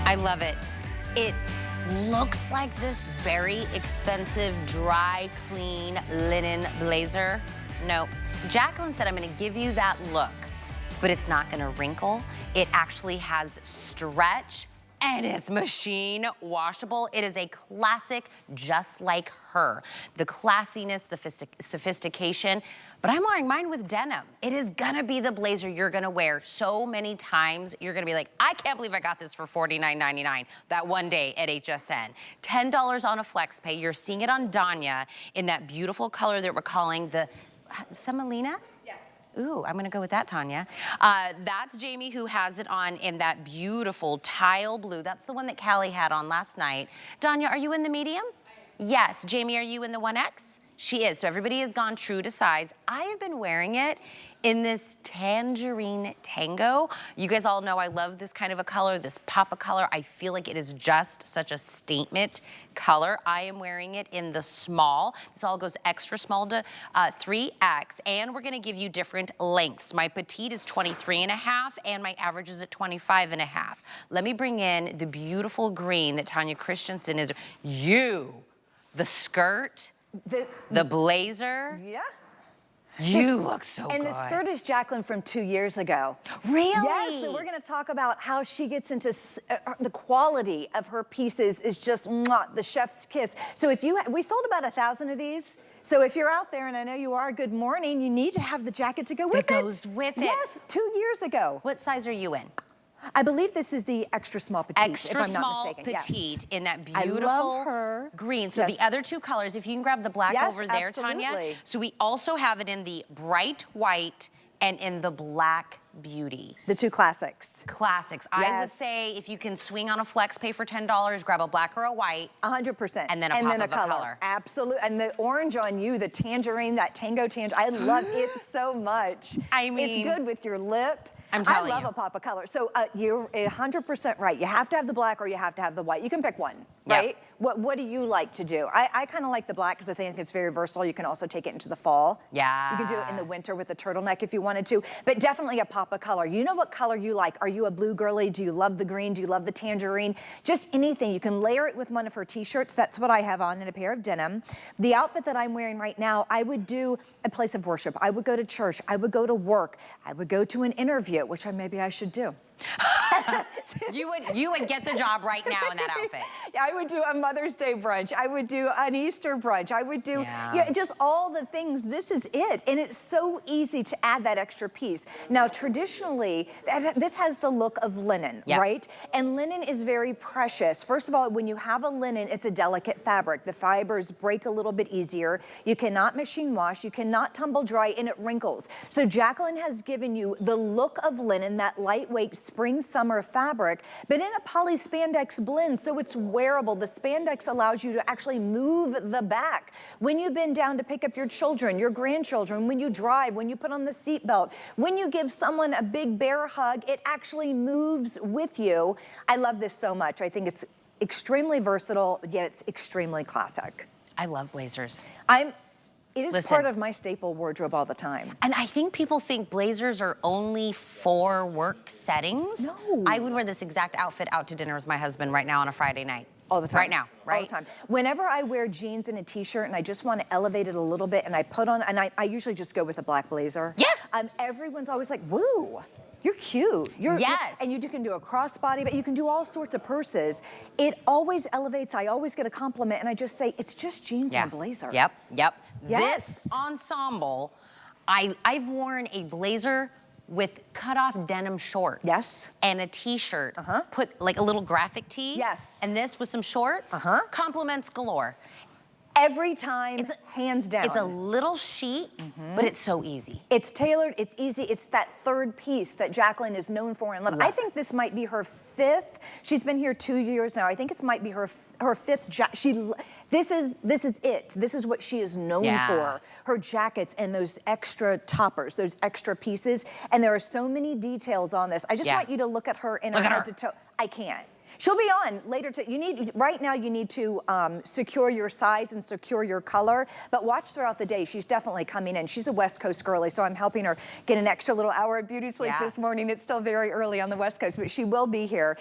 I love it. It looks like this very expensive, dry, clean linen blazer. No, Jaclyn said, I'm gonna give you that look, but it's not gonna wrinkle. It actually has stretch, and it's machine washable. It is a classic just like her. The classiness, the sophistication, but I'm wearing mine with denim. It is gonna be the blazer you're gonna wear so many times. You're gonna be like, I can't believe I got this for $49.99 that one day at HSN. $10 on a flex pay. You're seeing it on Danya in that beautiful color that we're calling the Semolina? Ooh, I'm gonna go with that, Tanya. That's Jamie who has it on in that beautiful tile blue. That's the one that Callie had on last night. Danya, are you in the medium? Yes. Jamie, are you in the 1X? She is, so everybody has gone true to size. I have been wearing it in this tangerine tango. You guys all know I love this kind of a color, this pop of color. I feel like it is just such a statement color. I am wearing it in the small. This all goes extra small to 3X, and we're gonna give you different lengths. My petite is 23.5, and my average is at 25.5. Let me bring in the beautiful green that Tanya Christensen is. The skirt, the blazer. Yeah. You look so good. And the skirt is Jaclyn from 2 years ago. Really? Yes, and we're gonna talk about how she gets into the quality of her pieces is just mwah, the chef's kiss. So if you, we sold about 1,000 of these. So if you're out there, and I know you are, good morning, you need to have the jacket to go with it. That goes with it. Yes, 2 years ago. What size are you in? I believe this is the extra small petite, Extra if I'm not small mistaken. petite, Yes. in that I beautiful love her. green. So Yes. the other two colors, if you can grab the black Yes, over there, Tanya. absolutely. So we also have it in the bright white and in the black beauty. The two classics. Classics. I would Yes. say if you can swing on a flex pay for $10, grab a black or a white. 100%. And then a pop of a color. Absolutely. And the orange on you, the tangerine, that tango tangerine, I love it so much. I mean, it's good with your lip. I'm telling you. I love a pop of color. So you're 100% right. You have to have the black or you have to have the white. You can pick one, Yep. right? What do you like to do? I kind of like the black because I think it's very versatile. You can also take it into the fall. Yeah. You can do it in the winter with a turtleneck if you wanted to, but definitely a pop of color. You know what color you like. Are you a blue girly? Do you love the green? Do you love the tangerine? Just anything. You can layer it with one of her t-shirts. That's what I have on, in a pair of denim. The outfit that I'm wearing right now, I would do a place of worship. I would go to church. I would go to work. I would go to an interview, which maybe I should do. You would get the job right now in that outfit. I would do a Mother's Day brunch. I would do an Easter brunch. I would do just all the things. This is it. And it's so easy to add that extra piece. Now, traditionally, this has the look of linen, right? And linen is very precious. First of all, when you have a linen, it's a delicate fabric. The fibers break a little bit easier. You cannot machine wash. You cannot tumble dry, and it wrinkles. So Jaclyn has given you the look of linen, that lightweight spring summer fabric, but in a poly spandex blend, so it's wearable. The spandex allows you to actually move the back. When you bend down to pick up your children, your grandchildren, when you drive, when you put on the seatbelt, when you give someone a big bear hug, it actually moves with you. I love this so much. I think it's extremely versatile, yet it's extremely classic. I love blazers. It is part of my staple wardrobe all the time. And I think people think blazers are only for work settings. No. I would wear this exact outfit out to dinner with my husband right now on a Friday night. All the time. Right now, right? All the time. Whenever I wear jeans and a t-shirt and I just want to elevate it a little bit, and I put on, and I usually just go with a black blazer. Yes! Everyone's always like, woo. You're cute. Yes. And you can do a crossbody, but you can do all sorts of purses. It always elevates. I always get a compliment, and I just say, it's just jeans and a blazer. Yep. Yes. This ensemble, I've worn a blazer with cut-off denim shorts. Yes. And a t-shirt. Put like a little graphic tee. Yes. And this with some shorts. Compliments galore. Every time, hands down. It's a little sheet, but it's so easy. It's tailored, it's easy. It's that third piece that Jaclyn is known for and love. I think this might be her fifth. She's been here 2 years now. I think it might be her fifth. This is it. This is what she is known for. Her jackets and those extra toppers, those extra pieces. And there are so many details on this. I just want you to look at her in her head to toe. I can't. She'll be on later. Right now you need to secure your size and secure your color, but watch throughout the day. She's definitely coming in. She's a West Coast girly, so I'm helping her get an extra little hour of beauty sleep this morning. It's still very early on the West Coast, but she will be here.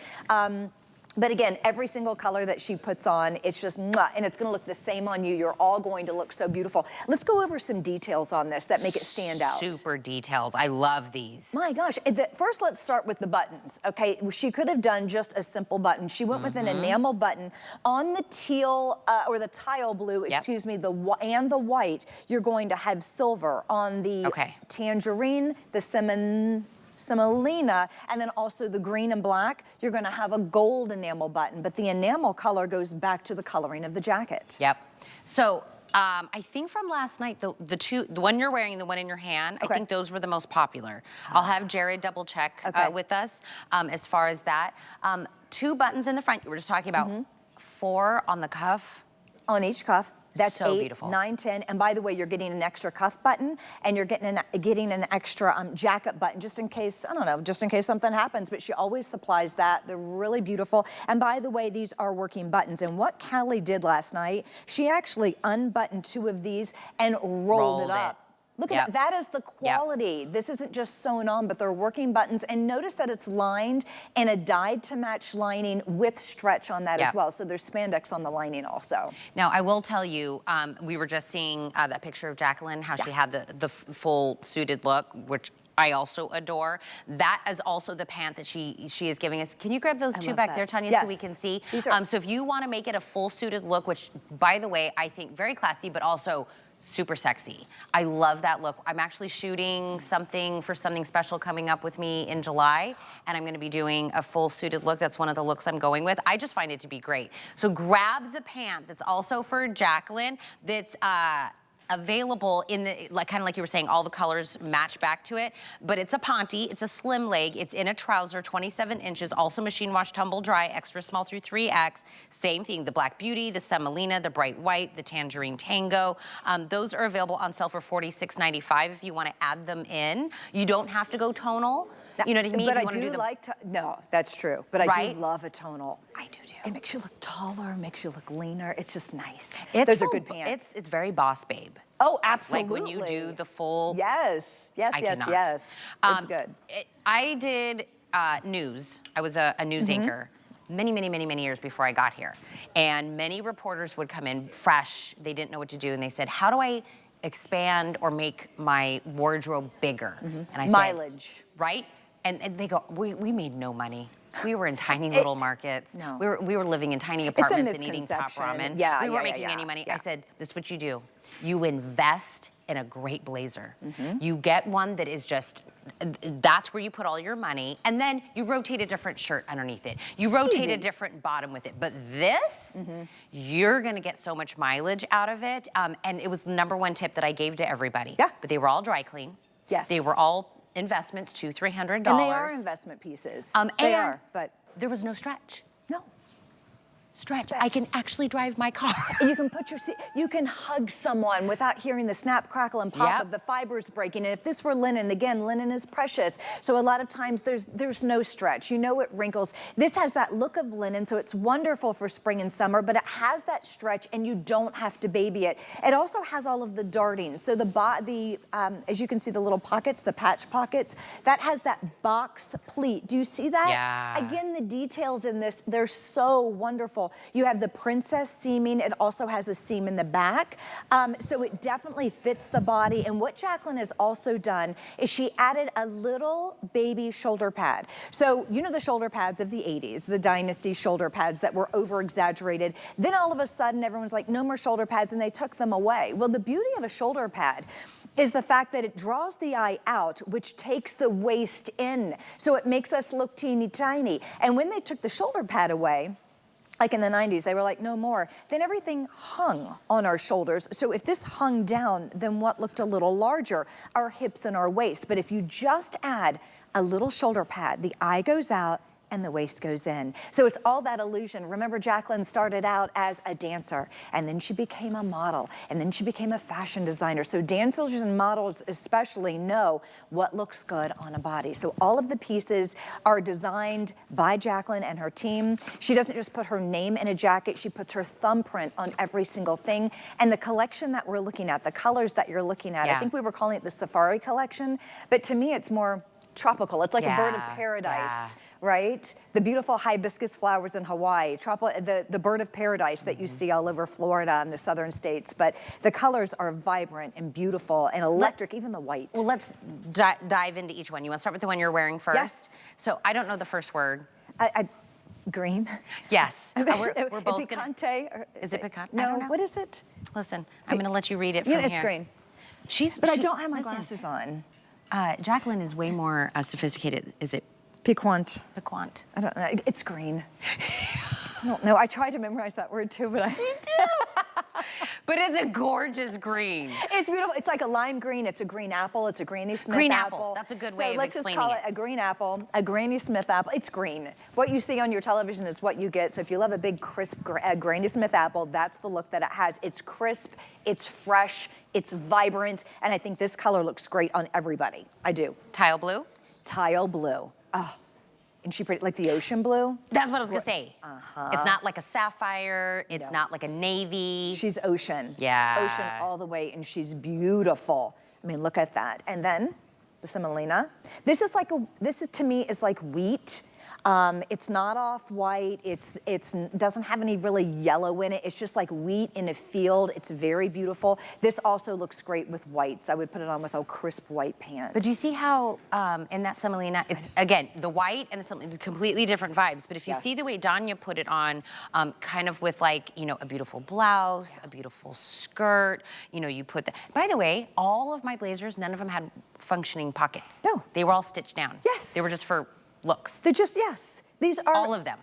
But again, every single color that she puts on, it's just mwah, and it's gonna look the same on you. You're all going to look so beautiful. Let's go over some details on this that make it stand out. Super details, I love these. My gosh, first let's start with the buttons, okay? She could have done just a simple button. She went with an enamel button. On the teal, or the tile blue, excuse me, and the white, you're going to have silver. On the tangerine, the semolina, and then also the green and black, you're gonna have a gold enamel button, but the enamel color goes back to the coloring of the jacket. Yep. So, I think from last night, the one you're wearing and the one in your hand, I think those were the most popular. I'll have Jared double check with us as far as that. 2 buttons in the front, you were just talking about, 4 on the cuff. On each cuff. That's so 8, beautiful. 9, 10, and by the way, you're getting an extra cuff button, and you're getting an extra jacket button, just in case, I don't know, just in case something happens, but she always supplies that. They're really beautiful. And by the way, these are working buttons, and what Callie did last night, she actually unbuttoned 2 of these and rolled it up. Look at that. That is the quality. This isn't just sewn on, but they're working buttons. And notice that it's lined in a dyed to match lining with stretch on that as well. So there's spandex on the lining also. Now, I will tell you, we were just seeing that picture of Jaclyn, how she had the full suited look, which I also adore. That is also the pant that she is giving us. Can you grab those 2 back there, Tanya, so we can see? So if you want to make it a full suited look, which, by the way, I think very classy, but also super sexy. I love that look. I'm actually shooting something for something special coming up with me in July, and I'm gonna be doing a full suited look. That's one of the looks I'm going with. I just find it to be great. So grab the pant that's also for Jaclyn, that's available in the, kind of like you were saying, all the colors match back to it, but it's a ponte, it's a slim leg, it's in a trouser, 27 inches, also machine wash, tumble dry, extra small through 3X, same thing, the Black Beauty, the Semolina, the Bright White, the Tangerine Tango. Those are available on sale for $46.95 if you want to add them in. You don't have to go tonal. You know what I mean? But I do like to, no, that's true. But I do love a tonal. I do too. It makes you look taller, makes you look leaner. It's just nice. Those are good pants. It's very boss babe. Oh, absolutely. Like when you do the full. Yes. It's good. I did news. I was a news anchor many years before I got here. And many reporters would come in fresh. They didn't know what to do. And they said, how do I expand or make my wardrobe bigger? And I said, mileage. Right? And they go, we made no money. We were in tiny little markets. No. We were living in tiny apartments and eating top ramen. We weren't making any money. I said, this is what you do. You invest in a great blazer. You get one that is just, that's where you put all your money, and then you rotate a different shirt underneath it. You rotate a different bottom with it. But this, you're gonna get so much mileage out of it. And it was the #1 tip that I gave to everybody. But they were all dry clean. They were all investments, $200, $300. And they are investment pieces. They are, but there was no stretch. No. Stretch. I can actually drive my car. You can put your seat, you can hug someone without hearing the snap, crackle, and pop of the fibers breaking. And if this were linen, again, linen is precious. So a lot of times there's no stretch. You know it wrinkles. This has that look of linen, so it's wonderful for spring and summer, but it has that stretch and you don't have to baby it. It also has all of the darting. So as you can see, the little pockets, the patch pockets, that has that box pleat. Do you see that? Yeah. Again, the details in this, they're so wonderful. You have the princess seaming. It also has a seam in the back. So it definitely fits the body. And what Jaclyn has also done is she added a little baby shoulder pad. So you know the shoulder pads of the 80s, the Dynasty shoulder pads that were over exaggerated. Then all of a sudden everyone's like, no more shoulder pads, and they took them away. Well, the beauty of a shoulder pad is the fact that it draws the eye out, which takes the waist in. So it makes us look teeny tiny. And when they took the shoulder pad away, like in the 90s, they were like, no more. Then everything hung on our shoulders. So if this hung down, then what looked a little larger? Our hips and our waist. But if you just add a little shoulder pad, the eye goes out and the waist goes in. So it's all that illusion. Remember, Jaclyn started out as a dancer, and then she became a model, and then she became a fashion designer. So dancers and models especially know what looks good on a body. So all of the pieces are designed by Jaclyn and her team. She doesn't just put her name in a jacket, she puts her thumbprint on every single thing. And the collection that we're looking at, the colors that you're looking at, I think we were calling it the Safari collection, but to me it's more tropical. It's like a bird of paradise. right? The beautiful hibiscus flowers in Hawaii, the bird of paradise that you see all over Florida and the southern states. But the colors are vibrant and beautiful and electric, even the white. Well, let's dive into each one. You want to start with the one you're wearing first? Yes. So I don't know the first word. Green. Yes. We're both picante. Is it picante? No, I don't know. what is it? Listen, I'm going to let you read it from Yeah, here. it's green. But I don't have my glasses on. Jaclyn is way more sophisticated. Is it Piquant. piquant? I don't know. It's green. I don't know. I tried to memorize that word too, but Me too. But it's a gorgeous green. It's beautiful. It's like a lime green. It's a green apple. It's a Granny Smith green apple. That's a good way of explaining it. Let's just call it a green apple, a Granny Smith apple. It's green. What you see on your television is what you get. So if you love a big, crisp Granny Smith apple, that's the look that it has. It's crisp, it's fresh, it's vibrant, and I think this color looks great on everybody. I do. Tile blue? Tile blue. Oh. And she pretty, like the ocean blue? That's what I was gonna say. It's not like a sapphire, it's not like a navy. She's ocean. Yeah. Ocean all the way, and she's beautiful. I mean, look at that. And then the semolina. This is to me is like wheat. It's not off-white. It's doesn't have any really yellow in it. It's just like wheat in a field. It's very beautiful. This also looks great with whites. I would put it on with a crisp white pant. But do you see how in that semolina, it's again the white and the semolina, completely different vibes. But if you see the way Danya put it on, kind of with like a beautiful blouse, a beautiful skirt. You put that. By the way, all of my blazers, none of them had functioning pockets. No, they were all stitched down. Yes, they were just for looks. They're just, yes. These are all of them.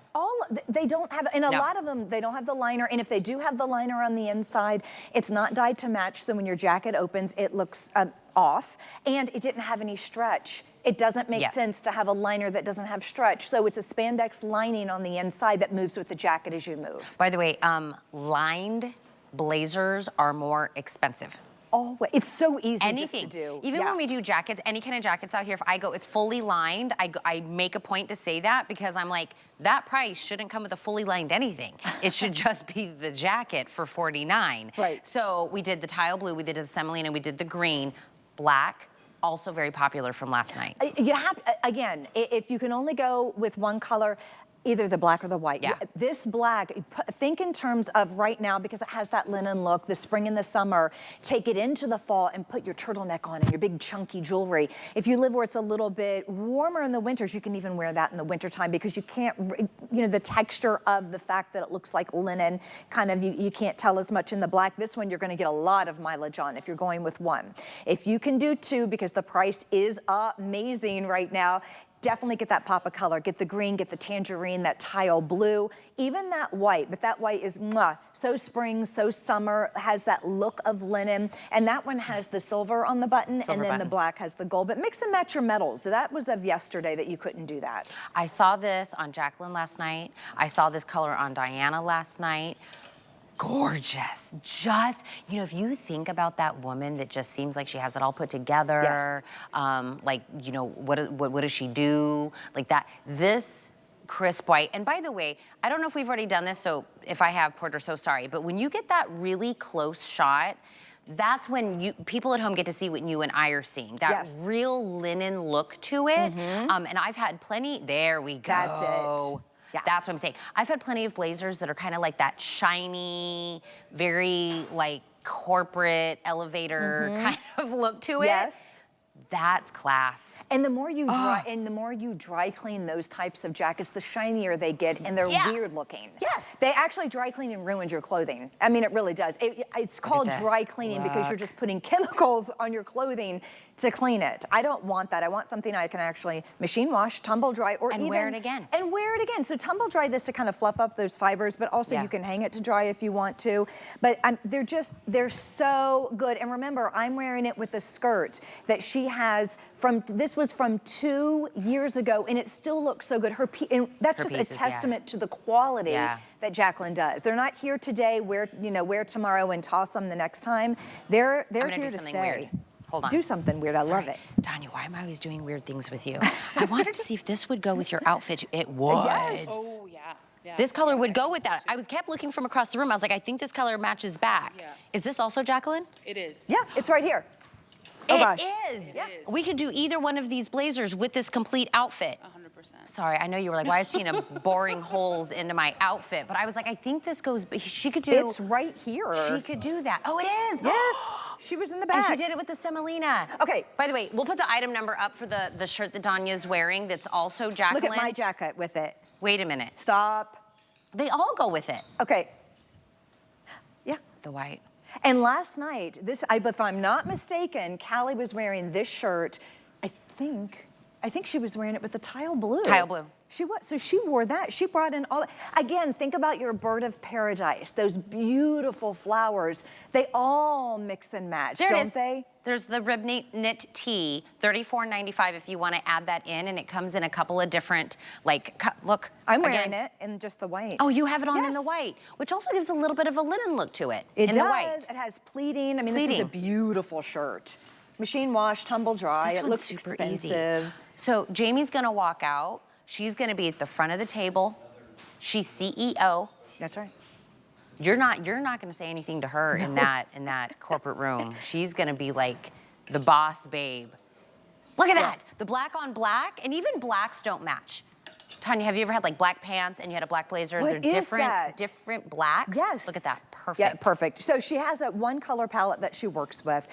They don't have, and a lot of them, they don't have the liner. And if they do have the liner on the inside, it's not dyed to match. So when your jacket opens, it looks off. And it didn't have any stretch. It doesn't make sense to have a liner that doesn't have stretch. So it's a spandex lining on the inside that moves with the jacket as you move. By the way, lined blazers are more expensive. Always. It's so easy Anything. Just to do. Even when we do jackets, any kind of jackets out here, if I go, it's fully lined, I make a point to say that because I'm like, that price shouldn't come with a fully lined anything. It should just be the jacket for $49. Right. So we did the tile blue, we did the semolina, we did the green, black, also very popular from last night. You have, again, if you can only go with one color, either the black or the white. Yeah. This black, think in terms of right now, because it has that linen look, the spring and the summer, take it into the fall and put your turtleneck on and your big chunky jewelry. If you live where it's a little bit warmer in the winters, you can even wear that in the wintertime because you can't, the texture of the fact that it looks like linen, kind of, you can't tell as much in the black. This one, you're gonna get a lot of mileage on if you're going with one. If you can do two, because the price is amazing right now, definitely get that pop of color. Get the green, get the tangerine, that tile blue, even that white. But that white is so spring, so summer, has that look of linen. And that one has the silver on the button, and then the black has the gold. But mix and match your metals. That was of yesterday that you couldn't do that. I saw this on Jaclyn last night. I saw this color on Diana last night. Gorgeous. Just, if you think about that woman that just seems like she has it all put together, what does she do? Like that, this crisp white. And by the way, I don't know if we've already done this, so if I have, Porter, so sorry, but when you get that really close shot, that's when people at home get to see what you and I are seeing, that real linen look to it. And I've had plenty, there we go. That's it. Yeah. That's what I'm saying. I've had plenty of blazers that are kind of like that shiny, very like corporate elevator kind of look to it. Yes. That's class. And the more you dry clean those types of jackets, the shinier they get, and they're weird looking. Yes. They actually dry clean and ruin your clothing. I mean, it really does. It's called dry cleaning because you're just putting chemicals on your clothing to clean it. I don't want that. I want something I can actually machine wash, tumble dry, or even wear it again. And wear it again. So tumble dry this to kind of fluff up those fibers, but also you can hang it to dry if you want to. But they're so good. And remember, I'm wearing it with a skirt that she has this was from 2 years ago, and it still looks so good. And that's just a testament to the quality that Jaclyn does. They're not here today, wear tomorrow and toss them the next time. They're here to stay. Weird. Hold on. Do something weird. I love it. Danya, why am I always doing weird things with you? I wanted to see if this would go with your outfit. It would. Yes. Oh, yeah. This color would go with that. I kept looking from across the room. I was like, I think this color matches back. Yeah. Is this also Jaclyn? It is. Yeah, it's right here. Oh gosh. It is. Yeah. We could do either one of these blazers with this complete outfit. 100%. Sorry, I know you were like, why is Tina boring holes into my outfit? But I was like, I think this goes, she could do. It's right here. She could do that. Oh, it is. Yes. She was in the back. And she did it with the semolina. Okay. By the way, we'll put the item number up for the shirt that Danya's wearing that's also Jaclyn. Look at my jacket with it. Wait a minute. Stop. They all go with it. Okay. Yeah. The white. And last night, if I'm not mistaken, Callie was wearing this shirt. I think she was wearing it with the tile blue. Tile blue. She was. So she wore that. She brought in all. Again, think about your bird of paradise. Those beautiful flowers. They all mix and match, don't they? There's the rib knit tee, $34.95 if you want to add that in, and it comes in a couple of different, like, look. I'm wearing it in just the white. Oh, you have it on Yes. in the white, which also gives a little bit of a linen look to it. It in does. the white. It has pleating. I mean, this is a beautiful shirt. Machine wash, tumble dry. This It one's looks super expensive. easy. So Jamie's gonna walk out. She's gonna be at the front of the table. She's CEO. That's right. You're not gonna say anything to her in that corporate room. She's gonna be like the boss babe. Look at that, the black on black, and even blacks don't match. Tanya, have you ever had like black pants and you had a black blazer? What They're is different, that? different blacks. Yes. Look at that, perfect. Yeah, perfect. So she has a one color palette that she works with,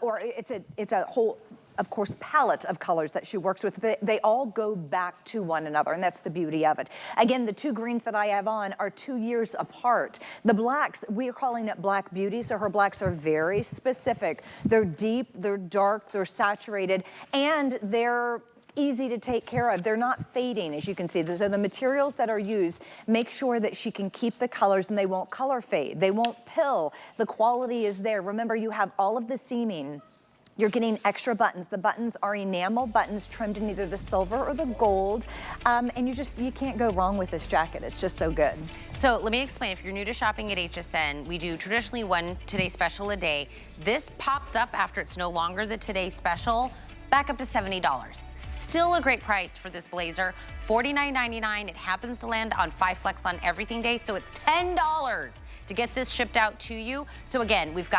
or it's a whole, of course, palette of colors that she works with, but they all go back to one another, and that's the beauty of it. Again, the two greens that I have on are 2 years apart. The blacks, we are calling it Black Beauty, so her blacks are very specific. They're deep, they're dark, they're saturated, and they're easy to take care of. They're not fading, as you can see. So the materials that are used make sure that she can keep the colors and they won't color fade. They won't pill. The quality is there. Remember, you have all of the seaming. You're getting extra buttons. The buttons are enamel buttons trimmed in either the silver or the gold. And you can't go wrong with this jacket. It's just so good. So let me explain, if you're new to shopping at HSN, we do traditionally one Today Special a day. This pops up after it's no longer the Today Special, back up to $70. Still a great price for this blazer, $49.99. It happens to land on 5 Flex on Everything Day, so it's $10 to get this shipped out to you. So again, we've got